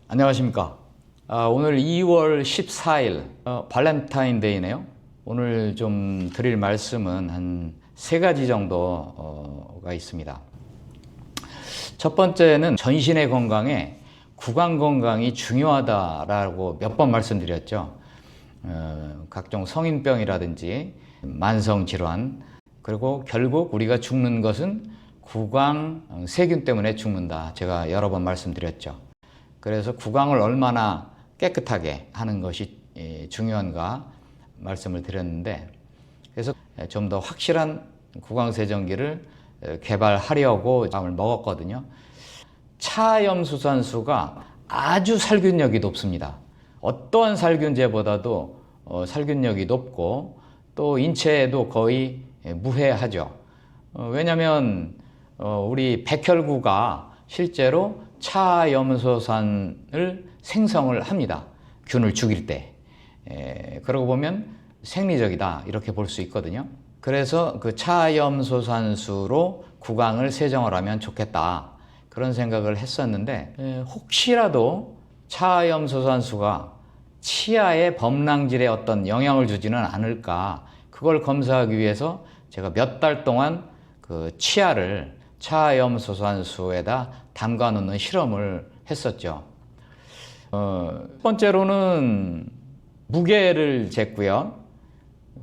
안녕하십니까. 오늘 2월 14일 발렌타인데이네요. 오늘 좀 드릴 말씀은 한 3가지 정도가 있습니다. 첫 번째는 전신의 건강에 구강 건강이 중요하다라고 몇 번 말씀드렸죠. 각종 성인병이라든지 만성질환, 그리고 결국 우리가 죽는 것은 구강 세균 때문에 죽는다. 제가 여러 번 말씀드렸죠. 그래서 구강을 얼마나 깨끗하게 하는 것이 중요한가 말씀을 드렸는데, 그래서 좀 더 확실한 구강세정기를 개발하려고 마음을 먹었거든요. 차염수산수가 아주 살균력이 높습니다. 어떠한 살균제보다도 살균력이 높고 또 인체에도 거의 무해하죠. 왜냐하면 우리 백혈구가 실제로 차염소산을 생성을 합니다. 균을 죽일 때. 그러고 보면 생리적이다 이렇게 볼 수 있거든요. 그래서 그 차염소산수로 구강을 세정을 하면 좋겠다 그런 생각을 했었는데, 혹시라도 차염소산수가 치아의 범랑질에 어떤 영향을 주지는 않을까, 그걸 검사하기 위해서 제가 몇 달 동안 그 치아를 차염소산수에다 담가 놓는 실험을 했었죠. 첫 번째로는 무게를 쟀고요.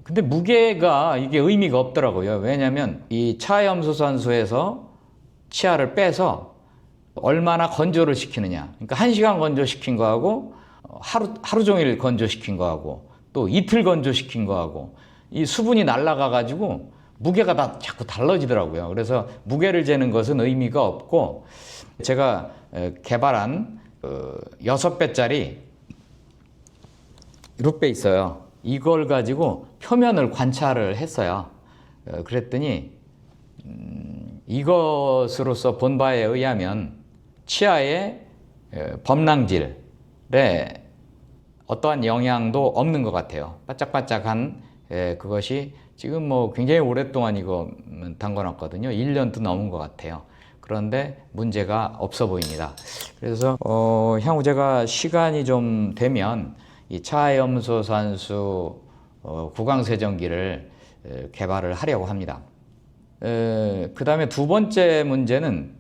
근데 무게가 이게 의미가 없더라고요. 왜냐하면 이 차염소산수에서 치아를 빼서 얼마나 건조를 시키느냐. 그러니까 1시간 건조시킨 거하고 하루 종일 건조시킨 거하고 또 이틀 건조시킨 거하고 이 수분이 날아가 가지고 무게가 다 자꾸 달라지더라고요. 그래서 무게를 재는 것은 의미가 없고, 제가 개발한 6배짜리 루페 있어요. 이걸 가지고 표면을 관찰을 했어요. 그랬더니 이것으로서 본 바에 의하면 치아의 범랑질에 어떠한 영향도 없는 것 같아요. 바짝바짝한 그것이 지금 뭐 굉장히 오랫동안 이거 담궈놨거든요. 1년도 넘은 것 같아요. 그런데 문제가 없어 보입니다. 그래서 향후 제가 시간이 좀 되면 이 차염소산수 구강세정기를 개발을 하려고 합니다. 그 다음에 두 번째 문제는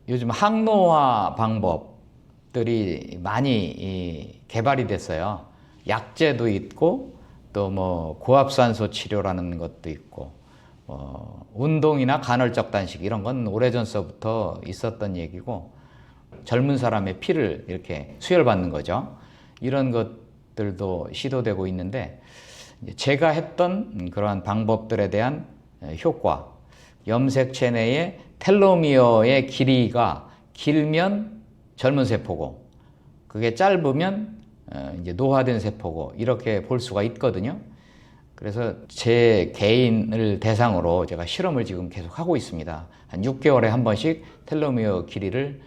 요즘 항노화 방법들이 많이 개발이 됐어요. 약제도 있고 또 뭐 고압산소 치료라는 것도 있고, 운동이나 간헐적 단식 이런 건 오래전서부터 있었던 얘기고, 젊은 사람의 피를 이렇게 수혈받는 거죠. 이런 것들도 시도되고 있는데, 제가 했던 그러한 방법들에 대한 효과, 염색 체내의 텔로미어의 길이가 길면 젊은 세포고, 그게 짧으면 이제 노화된 세포고, 이렇게 볼 수가 있거든요. 그래서 제 개인을 대상으로 제가 실험을 지금 계속 하고 있습니다. 한 6개월에 한 번씩 텔로미어 길이를,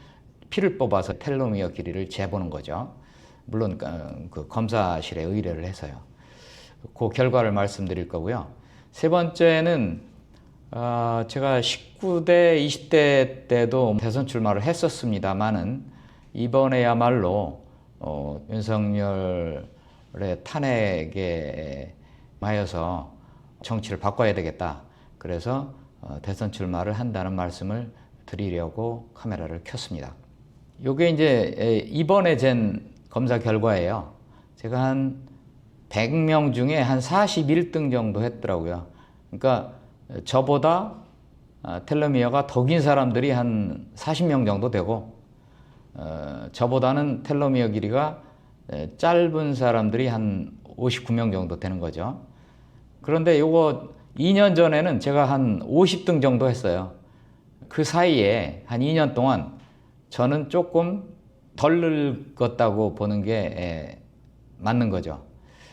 피를 뽑아서 텔로미어 길이를 재보는 거죠. 물론 그 검사실에 의뢰를 해서요. 그 결과를 말씀드릴 거고요. 세 번째는 제가 19대, 20대 때도 대선 출마를 했었습니다만은, 이번에야말로 윤석열의 탄핵에 하여서 정치를 바꿔야 되겠다. 그래서 대선 출마를 한다는 말씀을 드리려고 카메라를 켰습니다. 요게 이제 이번에 잰 검사 결과예요. 제가 한 100명 중에 한 41등 정도 했더라고요. 그러니까 저보다 텔로미어가 더 긴 사람들이 한 40명 정도 되고, 저보다는 텔로미어 길이가 짧은 사람들이 한 59명 정도 되는 거죠. 그런데 요거 2년 전에는 제가 한 50등 정도 했어요. 그 사이에 한 2년 동안 저는 조금 덜 늙었다고 보는 게 맞는 거죠.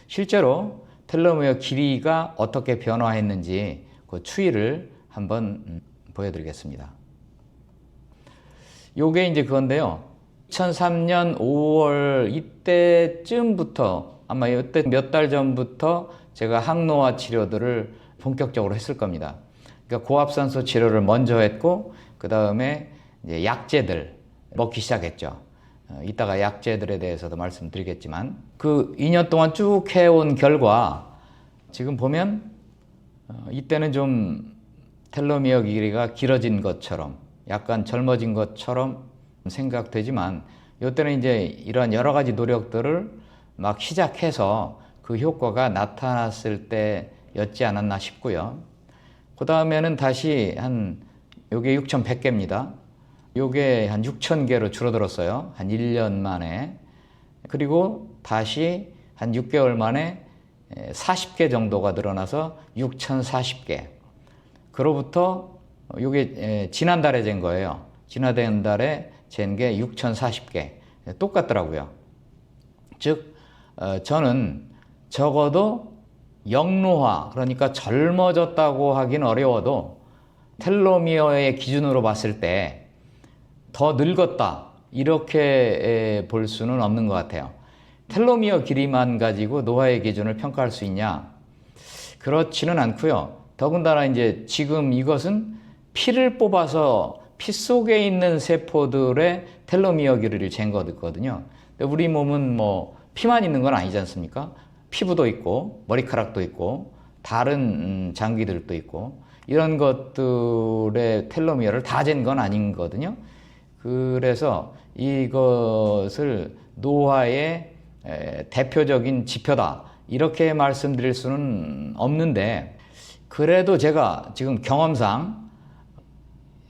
실제로 텔로미어 길이가 어떻게 변화했는지 그 추이를 한번 보여드리겠습니다. 요게 이제 그건데요. 2003년 5월 이때쯤부터, 아마 이때 몇 달 전부터 제가 항노화 치료들을 본격적으로 했을 겁니다. 그러니까 고압산소 치료를 먼저 했고 그 다음에 이제 약제들 먹기 시작했죠. 이따가 약제들에 대해서도 말씀드리겠지만 그 2년 동안 쭉 해온 결과 지금 보면 이때는 좀 텔로미어 길이가 길어진 것처럼 약간 젊어진 것처럼 생각되지만 이때는 이제 이런 여러 가지 노력들을 막 시작해서 그 효과가 나타났을 때였지 않았나 싶고요. 그 다음에는 다시 요게 6,100개입니다. 요게 한 6,000개로 줄어들었어요. 한 1년 만에. 그리고 다시 한 6개월 만에 40개 정도가 늘어나서 6,040개. 그로부터 요게 지난달에 잰 거예요. 지난달에 잰 게 6,040개. 똑같더라고요. 즉, 저는 적어도 영로화, 그러니까 젊어졌다고 하긴 어려워도 텔로미어의 기준으로 봤을 때 더 늙었다, 이렇게 볼 수는 없는 것 같아요. 텔로미어 길이만 가지고 노화의 기준을 평가할 수 있냐? 그렇지는 않고요. 더군다나 이제 지금 이것은 피를 뽑아서 피 속에 있는 세포들의 텔로미어 길이를 잰 거거든요. 우리 몸은 뭐 피만 있는 건 아니지 않습니까? 피부도 있고 머리카락도 있고 다른 장기들도 있고 이런 것들의 텔로미어를 다 잰 건 아니거든요. 그래서 이것을 노화의 대표적인 지표다, 이렇게 말씀드릴 수는 없는데, 그래도 제가 지금 경험상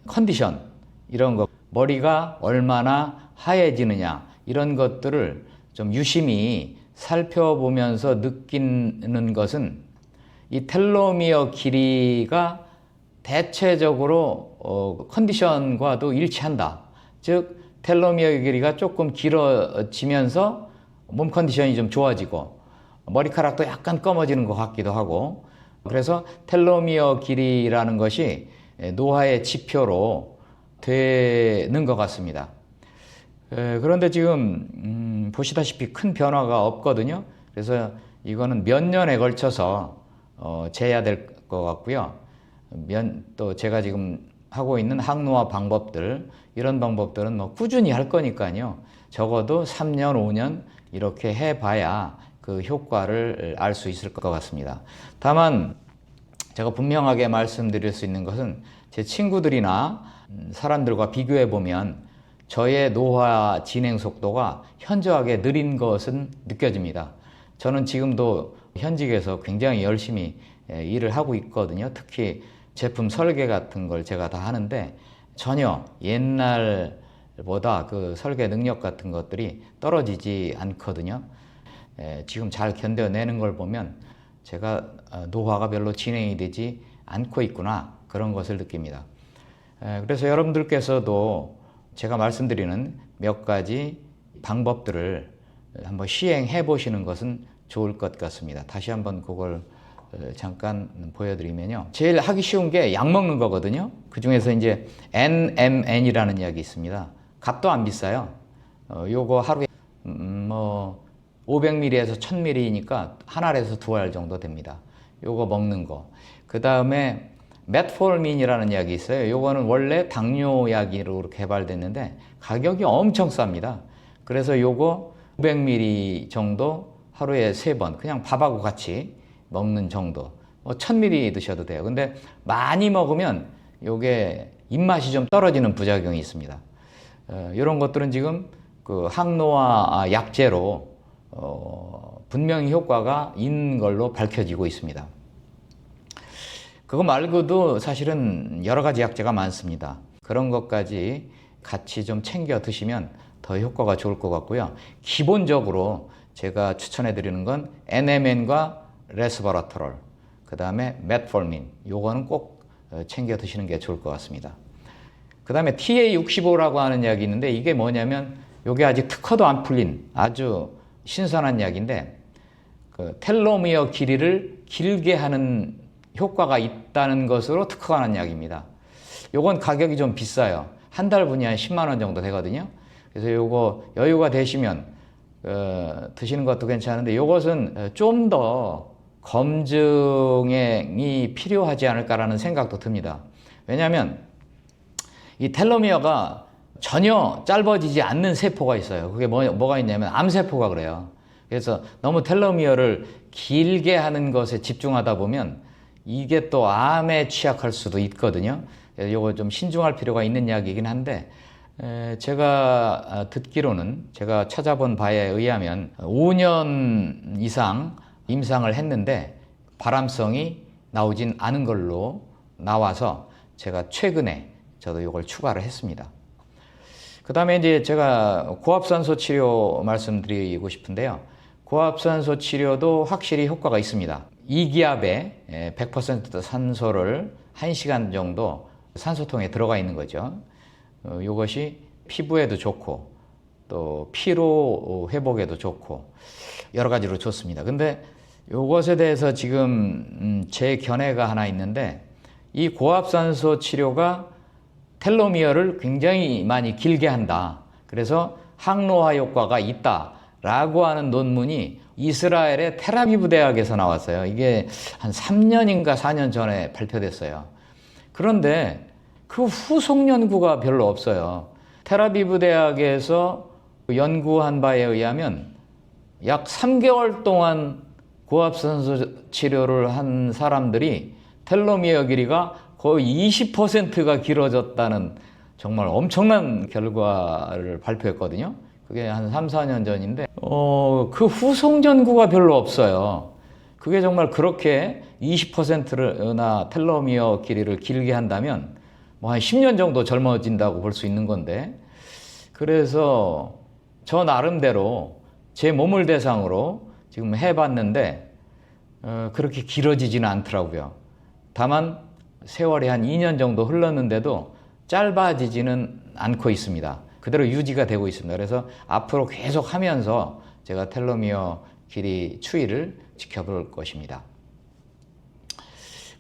컨디션 이런 거, 머리가 얼마나 하얘지느냐 이런 것들을 좀 유심히 살펴보면서 느끼는 것은 이 텔로미어 길이가 대체적으로 컨디션과도 일치한다. 즉 텔로미어 길이가 조금 길어지면서 몸 컨디션이 좀 좋아지고 머리카락도 약간 검어지는 것 같기도 하고, 그래서 텔로미어 길이라는 것이 노화의 지표로 되는 것 같습니다. 그런데 지금 보시다시피 큰 변화가 없거든요. 그래서 이거는 몇 년에 걸쳐서 재야 될 것 같고요. 또 제가 지금 하고 있는 항노화 방법들, 이런 방법들은 뭐 꾸준히 할 거니까요. 적어도 3년, 5년 이렇게 해봐야 그 효과를 알 수 있을 것 같습니다. 다만 제가 분명하게 말씀드릴 수 있는 것은 제 친구들이나 사람들과 비교해 보면 저의 노화 진행 속도가 현저하게 느린 것은 느껴집니다. 저는 지금도 현직에서 굉장히 열심히 일을 하고 있거든요. 특히 제품 설계 같은 걸 제가 다 하는데 전혀 옛날보다 그 설계 능력 같은 것들이 떨어지지 않거든요. 지금 잘 견뎌내는 걸 보면 제가 노화가 별로 진행이 되지 않고 있구나, 그런 것을 느낍니다. 그래서 여러분들께서도 제가 말씀드리는 몇 가지 방법들을 한번 시행해 보시는 것은 좋을 것 같습니다. 다시 한번 그걸 잠깐 보여드리면요. 제일 하기 쉬운 게 약 먹는 거거든요. 그 중에서 이제 NMN이라는 약이 있습니다. 값도 안 비싸요. 요거 하루에 뭐 500ml에서 1000ml니까 한 알에서 두 알 정도 됩니다. 요거 먹는 거. 그 다음에 메트포르민이라는 약이 있어요. 요거는 원래 당뇨약으로 개발됐는데 가격이 엄청 쌉니다. 그래서 요거 500ml 정도 하루에 3번 그냥 밥하고 같이 먹는 정도. 1000ml 드셔도 돼요. 근데 많이 먹으면 요게 입맛이 좀 떨어지는 부작용이 있습니다. 이런 것들은 지금 그 항노화 약제로 분명히 효과가 있는 걸로 밝혀지고 있습니다. 그거 말고도 사실은 여러 가지 약제가 많습니다. 그런 것까지 같이 좀 챙겨 드시면 더 효과가 좋을 것 같고요. 기본적으로 제가 추천해 드리는 건 NMN과 레스버라트롤, 그 다음에 메트포르민, 요거는 꼭 챙겨 드시는 게 좋을 것 같습니다. 그 다음에 TA65라고 하는 약이 있는데 이게 뭐냐면 요게 아직 특허도 안 풀린 아주 신선한 약인데 그 텔로미어 길이를 길게 하는 효과가 있다는 것으로 특허가 난 약입니다. 요건 가격이 좀 비싸요. 한 달분이 한 10만 원 정도 되거든요. 그래서 요거 여유가 되시면 드시는 것도 괜찮은데 요것은 좀 더 검증이 필요하지 않을까라는 생각도 듭니다. 왜냐하면 이 텔로미어가 전혀 짧아지지 않는 세포가 있어요. 그게 뭐가 있냐면 암세포가 그래요. 그래서 너무 텔로미어를 길게 하는 것에 집중하다 보면 이게 또 암에 취약할 수도 있거든요. 이거 좀 신중할 필요가 있는 이야기이긴 한데, 제가 듣기로는, 제가 찾아본 바에 의하면 5년 이상 임상을 했는데 발암성이 나오진 않은 걸로 나와서 제가 최근에 저도 이걸 추가를 했습니다. 그 다음에 이제 제가 고압산소 치료 말씀드리고 싶은데요. 고압산소 치료도 확실히 효과가 있습니다. 2기압에 100% 산소를 1시간 정도 산소통에 들어가 있는 거죠. 이것이 피부에도 좋고 또 피로 회복에도 좋고 여러 가지로 좋습니다. 근데 이것에 대해서 지금 제 견해가 하나 있는데, 이 고압산소 치료가 텔로미어를 굉장히 많이 길게 한다. 그래서 항노화 효과가 있다라고 하는 논문이 이스라엘의 텔아비브 대학에서 나왔어요. 이게 한 3년인가 4년 전에 발표됐어요. 그런데 그 후속 연구가 별로 없어요. 텔아비브 대학에서 연구한 바에 의하면 약 3개월 동안 고압산소 치료를 한 사람들이 텔로미어 길이가 거의 20%가 길어졌다는 정말 엄청난 결과를 발표했거든요. 그게 한 3, 4년 전인데, 그 후속 연구가 별로 없어요. 그게 정말 그렇게 20%나 텔로미어 길이를 길게 한다면 뭐 한 10년 정도 젊어진다고 볼 수 있는 건데, 그래서 저 나름대로 제 몸을 대상으로 지금 해봤는데 그렇게 길어지지는 않더라고요. 다만 세월이 한 2년 정도 흘렀는데도 짧아지지는 않고 있습니다. 그대로 유지가 되고 있습니다. 그래서 앞으로 계속 하면서 제가 텔로미어 길이 추이를 지켜볼 것입니다.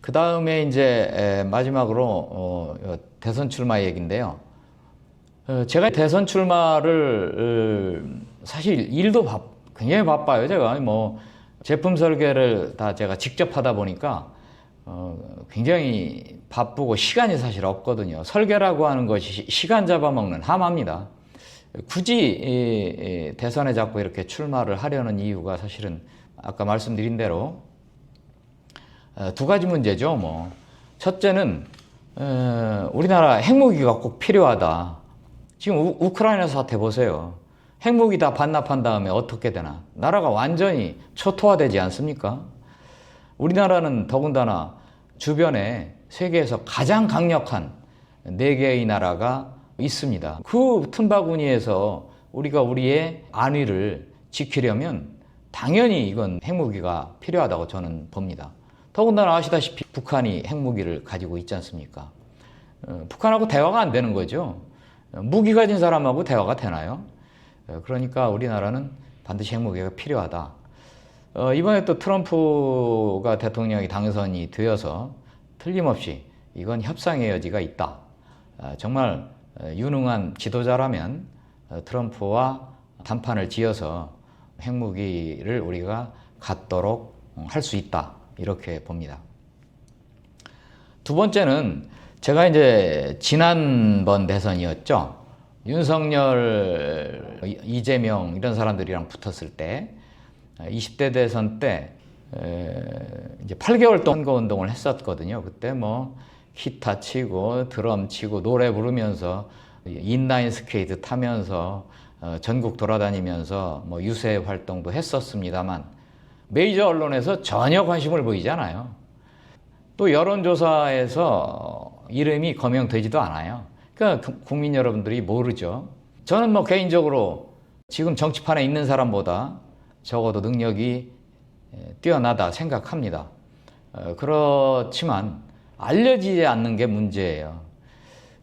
그 다음에 이제 마지막으로 대선 출마 얘기인데요. 제가 대선 출마를 사실 일도 굉장히 바빠요. 제가 뭐 제품 설계를 다 제가 직접 하다 보니까 굉장히 바쁘고 시간이 사실 없거든요. 설계라고 하는 것이 시간 잡아먹는 하마입니다. 굳이 대선에 자꾸 이렇게 출마를 하려는 이유가 사실은 아까 말씀드린 대로 두 가지 문제죠. 뭐 첫째는 우리나라 핵무기가 꼭 필요하다. 지금 우크라이나 사태 보세요. 핵무기 다 반납한 다음에 어떻게 되나? 나라가 완전히 초토화되지 않습니까? 우리나라는 더군다나 주변에 세계에서 가장 강력한 4개의 나라가 있습니다. 그 틈바구니에서 우리가 우리의 안위를 지키려면 당연히 이건 핵무기가 필요하다고 저는 봅니다. 더군다나 아시다시피 북한이 핵무기를 가지고 있지 않습니까? 북한하고 대화가 안 되는 거죠. 무기 가진 사람하고 대화가 되나요? 그러니까 우리나라는 반드시 핵무기가 필요하다. 이번에 또 트럼프가 대통령이 당선이 되어서 틀림없이 이건 협상의 여지가 있다. 정말 유능한 지도자라면 트럼프와 담판을 지어서 핵무기를 우리가 갖도록 할 수 있다. 이렇게 봅니다. 두 번째는 제가 이제 지난번 대선이었죠. 윤석열, 이재명 이런 사람들이랑 붙었을 때 20대 대선 때 이제 8개월 동안 선거운동을 했었거든요. 그때 뭐 기타 치고 드럼 치고 노래 부르면서 인라인 스케이트 타면서 전국 돌아다니면서 뭐 유세 활동도 했었습니다만 메이저 언론에서 전혀 관심을 보이지 않아요. 또 여론조사에서 이름이 거명되지도 않아요. 그러니까 국민 여러분들이 모르죠. 저는 뭐 개인적으로 지금 정치판에 있는 사람보다 적어도 능력이 뛰어나다 생각합니다. 그렇지만 알려지지 않는 게 문제예요.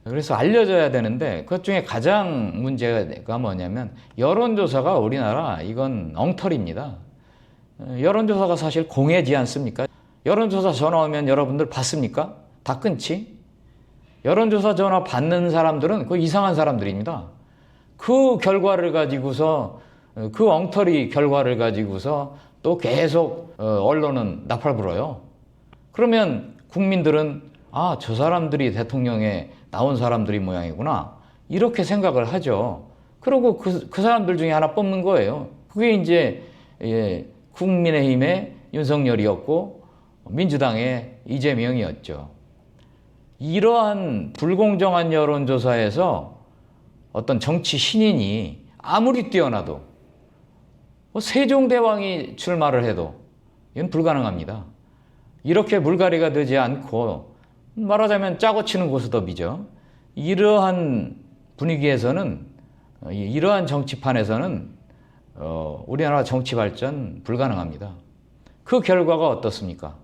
그래서 알려져야 되는데 그것 중에 가장 문제가 뭐냐면 여론조사가 우리나라 이건 엉터리입니다. 여론조사가 사실 공해지 않습니까? 여론조사 전화 오면 여러분들 받습니까? 다 끊지? 여론조사 전화 받는 사람들은 그 이상한 사람들입니다. 그 결과를 가지고서 그 엉터리 결과를 가지고서 또 계속 언론은 나팔 불어요. 그러면 국민들은 아, 저 사람들이 대통령에 나온 사람들이 모양이구나 이렇게 생각을 하죠. 그리고 그 사람들 중에 하나 뽑는 거예요. 그게 이제 국민의힘의 윤석열이었고 민주당의 이재명이었죠. 이러한 불공정한 여론조사에서 어떤 정치 신인이 아무리 뛰어나도 세종대왕이 출마를 해도 이건 불가능합니다. 이렇게 물갈이가 되지 않고 말하자면 짜고 치는 고스톱이죠. 이러한 분위기에서는 이러한 정치판에서는 우리나라 정치 발전 불가능합니다. 그 결과가 어떻습니까?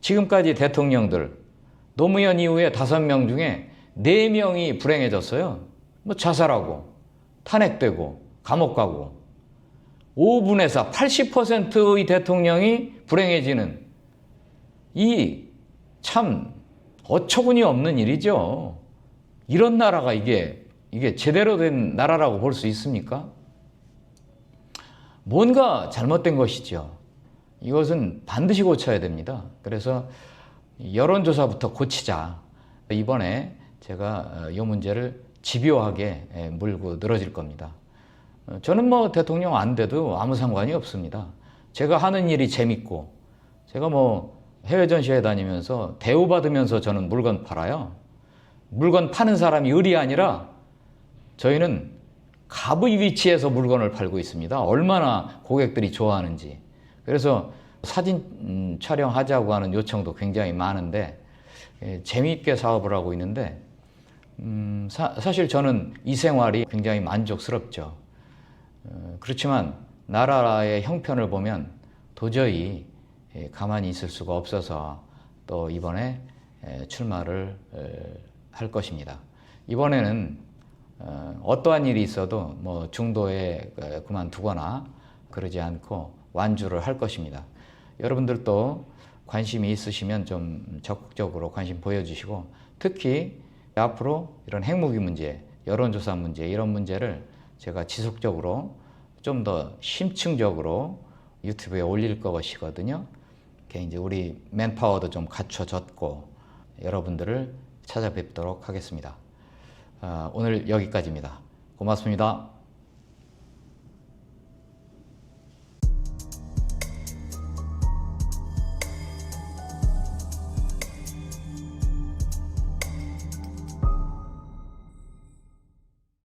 지금까지 대통령들 노무현 이후에 5명 중에 4명이 불행해졌어요. 뭐 자살하고 탄핵되고 감옥 가고 5분에서 80%의 대통령이 불행해지는 이 참 어처구니 없는 일이죠. 이런 나라가 이게 제대로 된 나라라고 볼 수 있습니까? 뭔가 잘못된 것이죠. 이것은 반드시 고쳐야 됩니다. 그래서 여론조사부터 고치자. 이번에 제가 이 문제를 집요하게 물고 늘어질 겁니다. 저는 뭐 대통령 안 돼도 아무 상관이 없습니다. 제가 하는 일이 재밌고, 제가 뭐 해외 전시회 다니면서 대우받으면서 저는 물건 팔아요. 물건 파는 사람이 을이 아니라 저희는 갑의 위치에서 물건을 팔고 있습니다. 얼마나 고객들이 좋아하는지. 그래서 사진 촬영하자고 하는 요청도 굉장히 많은데 재미있게 사업을 하고 있는데 사실 저는 이 생활이 굉장히 만족스럽죠. 그렇지만 나라의 형편을 보면 도저히 가만히 있을 수가 없어서 또 이번에 출마를 할 것입니다. 이번에는 어떠한 일이 있어도 뭐 중도에 그만두거나 그러지 않고 완주를 할 것입니다. 여러분들도 관심이 있으시면 좀 적극적으로 관심 보여주시고 특히 앞으로 이런 핵무기 문제, 여론조사 문제 이런 문제를 제가 지속적으로 좀 더 심층적으로 유튜브에 올릴 것이거든요. 이제 우리 맨파워도 좀 갖춰졌고 여러분들을 찾아뵙도록 하겠습니다. 오늘 여기까지입니다. 고맙습니다.